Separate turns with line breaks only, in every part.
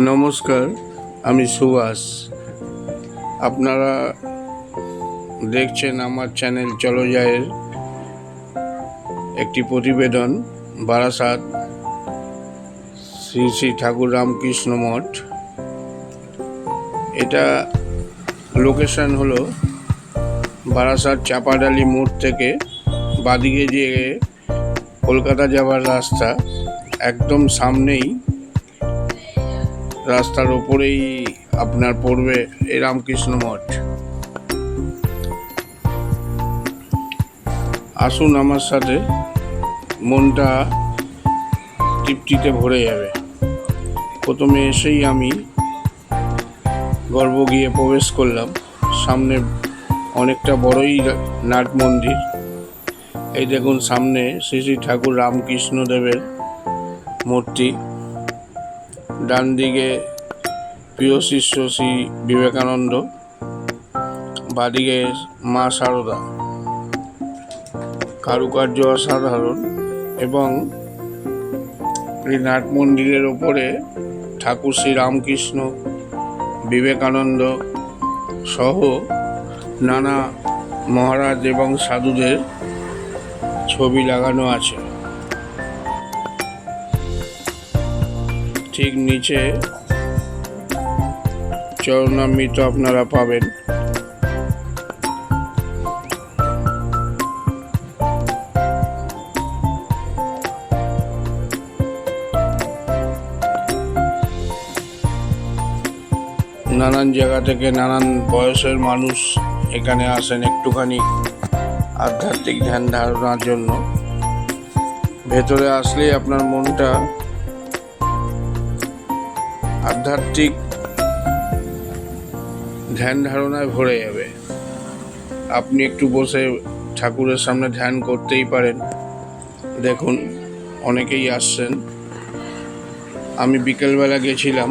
নমস্কার, আমি সুভাষ। আপনারা দেখছেন আমার চ্যানেল চলো যায়ের একটি প্রতিবেদন। বারাসাত শ্রী শ্রী ঠাকুর রামকৃষ্ণ মঠ। এটা লোকেশন হলো বারাসাত চাপাডালি মোড় থেকে বাদিকে যে কলকাতা যাওয়ার রাস্তা, একদম সামনেই রাস্তার ওপরেই আপনার পড়বে এই রামকৃষ্ণ মঠ। আসুন আমার সাথে, মনটা তৃপ্তিতে ভরে যাবে। প্রথমে এসেই আমি গর্ভগৃহে প্রবেশ করলাম। সামনে অনেকটা বড়ই নাট মন্দির। এই দেখুন, সামনে শ্রী শ্রী ঠাকুর রামকৃষ্ণ দেবের মূর্তি। ডান দিকে প্রিয় শিষ্য শ্রী বিবেকানন্দ, বাদিকে মা সারদা। কারুকার্য অসাধারণ, এবং এই নাট মন্দিরের ওপরে ঠাকুর শ্রী রামকৃষ্ণ, বিবেকানন্দ সহ নানা মহারাজ এবং সাধুদের ছবি লাগানো আছে। ঠিক নিচে চরণামৃত আপনারা পাবেন। নানান জায়গা থেকে নানান বয়সের মানুষ এখানে আসেন একটুখানি আধ্যাত্মিক ধ্যান ধারণার জন্য। ভেতরে আসলেই আপনার মনটা আধ্যাত্মিক ধ্যান ধারণায় ভরে যাবে। আপনি একটু বসে ঠাকুরের সামনে ধ্যান করতেই পারেন। দেখুন, অনেকেই আসছেন। আমি বিকেলবেলা গেছিলাম।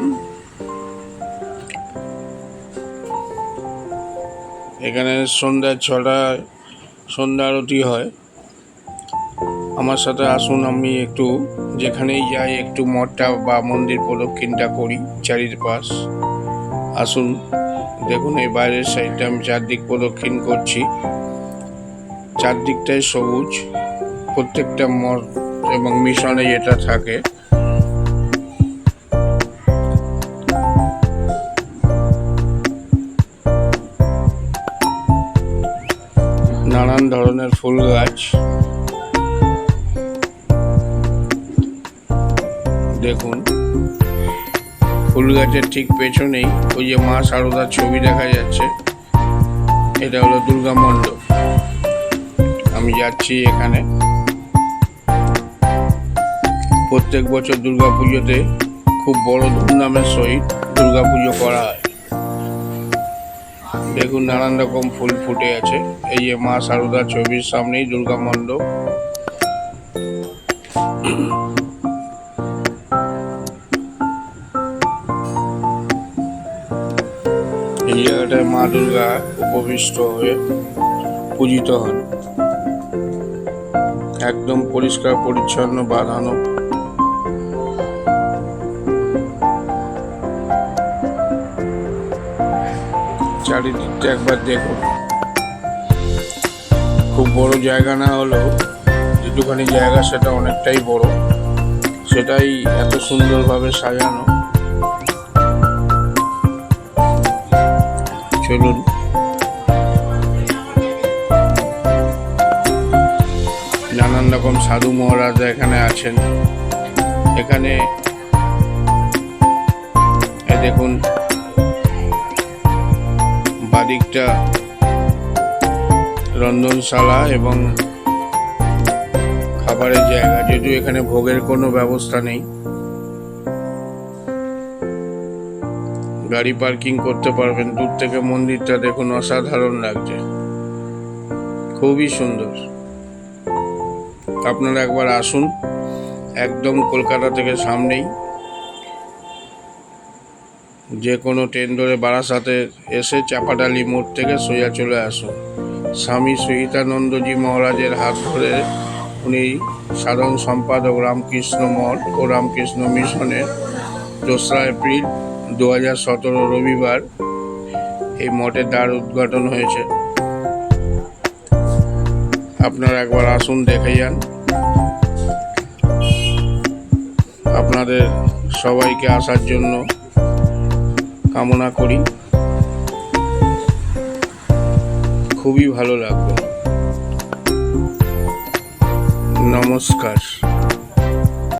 এখানে সন্ধ্যা 6টায় সন্ধ্যা আরতি হয়। আমার সাথে আসুন, আমি একটু যেখানেই যাই একটু মঠটা বা মন্দির প্রদক্ষিণটা করি চারিপাশ। আসুন, দেখুন এই বাইরের সাইডটা আমি চারদিক প্রদক্ষিণ করছি। চারদিকটাই সবুজ। প্রত্যেকটা মঠ এবং মিশনে যেটা থাকে, নানান ধরনের ফুল গাছ। দেখুন, ফুল গাছের ঠিক পেছনেই ওই যে মা সারদার ছবি দেখা যাচ্ছে, এটা হলো দুর্গা মণ্ডপ। আমি যাচ্ছি এখানে। প্রত্যেক বছর দুর্গা পুজোতে খুব বড় ধুমধামের সহিত দুর্গা পুজো করা হয়। দেখুন, নানান রকম ফুল ফুটে আছে। এই যে মা সারদার ছবির সামনেই দুর্গা মণ্ডপ। এই জায়গাটায় মা দুর্গা উপবিষ্ট হয়ে পূজিত হন। একদম পরিষ্কার পরিচ্ছন্ন, বাঁধানো। চারিদিকটা একবার দেখুন। খুব বড় জায়গা না হলেও যেটুখানি জায়গা সেটা অনেকটাই বড়। সেটাই এত সুন্দরভাবে সাজানো। চলুন, নানান রকম সাধু মহারাজরা এখানে আছেন। এখানে দেখুন, বাদিকটা রন্ধনশালা এবং খাবারের জায়গা, যদিও এখানে ভোগের কোনো ব্যবস্থা নেই। গাড়ি পার্কিং করতে পারবেন। দূর থেকে মন্দিরটা দেখুন, অসাধারণ লাগছে, খুবই সুন্দর। আপনারা একবার আসুন, একদম কলকাতা থেকে সামনেই। যে কোনো ট্রেন ধরে বারাসাতে এসে চাপাডালি মোড় থেকে সোজা চলে আসুন। স্বামী সহিতানন্দজি মহারাজের হাত ধরে উনি সাধারণ সম্পাদক রামকৃষ্ণ মঠ ও রামকৃষ্ণ মিশনের 2রা এপ্রিল 2017 রবিবার এই মঠের দ্বার উদ্ঘাটন হয়েছে। আপনারা একবার আসুন, দেখে যান। আপনাদের সবাইকে আসার জন্য কামনা করি। খুবই ভালো লাগবে। নমস্কার।